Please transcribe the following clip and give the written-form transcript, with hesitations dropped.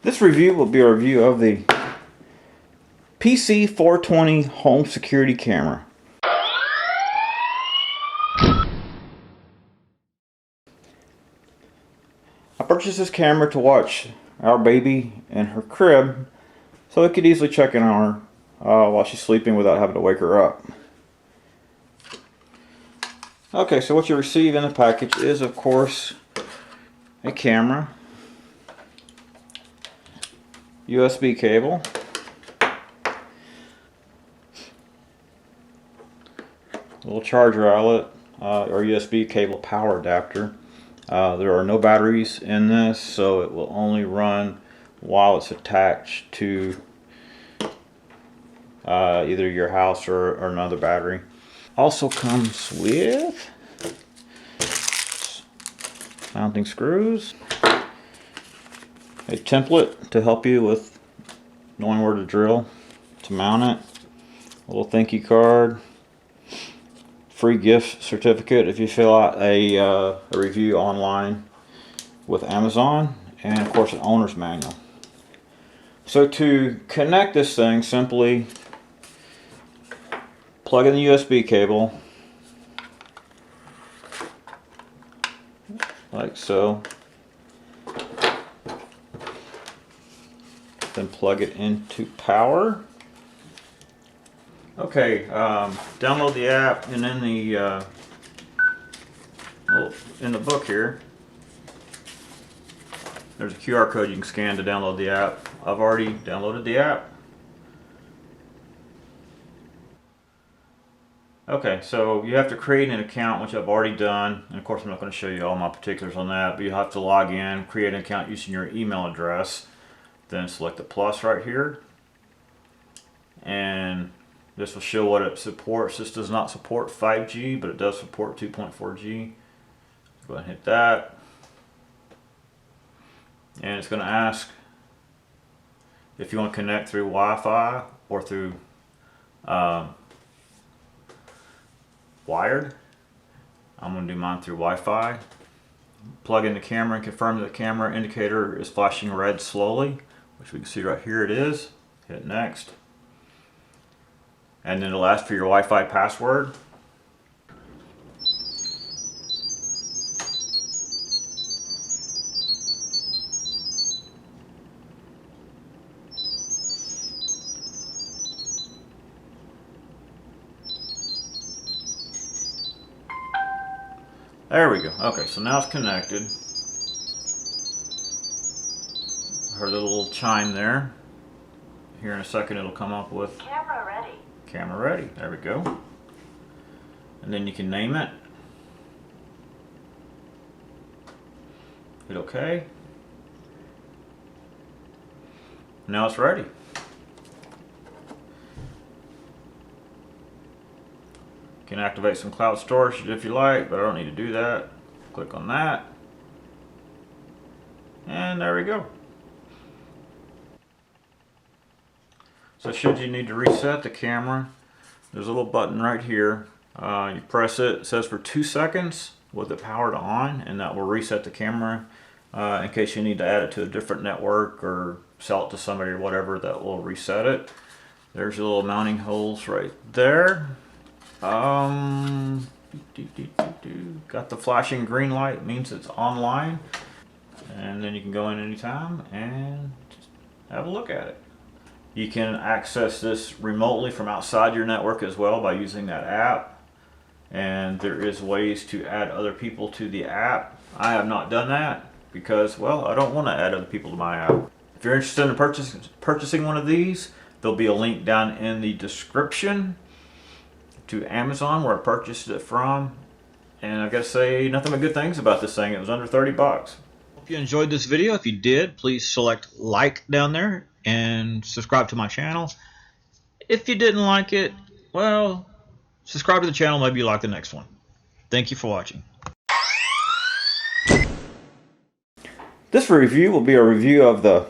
This review will be a review of the PC420 home security camera. I purchased this camera to watch our baby in her crib so it could easily check in on her while she's sleeping without having to wake her up. Okay, so what you receive in the package is, of course, a camera, USB cable, a little charger outlet, or USB cable power adapter. There are no batteries in this, so it will only run while it's attached to either your house or another battery. Also comes with mounting screws, a template to help you with knowing where to drill to mount it, a little thank you card, free gift certificate if you fill out a review online with Amazon, and of course an owner's manual. So to connect this thing, simply plug in the USB cable like so, then plug it into power. Okay, download the app, and in the book here, there's a QR code you can scan to download the app. I've already downloaded the app. Okay, so you have to create an account, which I've already done, and of course I'm not going to show you all my particulars on that, but you have to log in, create an account using your email address, then select the plus right here, and this will show what it supports. This does not support 5G, but it does support 2.4G. Go ahead and hit that, and it's going to ask if you want to connect through Wi-Fi or through wired. I'm going to do mine through Wi-Fi. Plug in the camera and confirm that the camera indicator is flashing red slowly, which we can see right here it is. Hit next. And then it'll ask for your Wi-Fi password. There we go. Okay, so now it's connected. I heard a little chime there. Here in a second it'll come up with camera ready. Camera ready. There we go. And then you can name it. Hit OK. Now it's ready. You can activate some cloud storage if you like, but I don't need to do that. Click on that. And there we go. So should you need to reset the camera, there's a little button right here. You press it, it says for 2 seconds with it powered on, and that will reset the camera in case you need to add it to a different network or sell it to somebody or whatever. That will reset it. There's your little mounting holes right there. Got the flashing green light, means it's online, and then you can go in anytime and just have a look at it. You can access this remotely from outside your network as well by using that app, and there is ways to add other people to the app. I have not done that because, well, I don't want to add other people to my app. If you're interested in purchasing one of these, there'll be a link down in the description to Amazon where I purchased it from, and I gotta say nothing but good things about this thing. It was under 30 bucks. Hope you enjoyed this video. If you did, please select like down there and subscribe to my channel. If you didn't like it, well, subscribe to the channel, maybe you like the next one. Thank you for watching. This review will be a review of the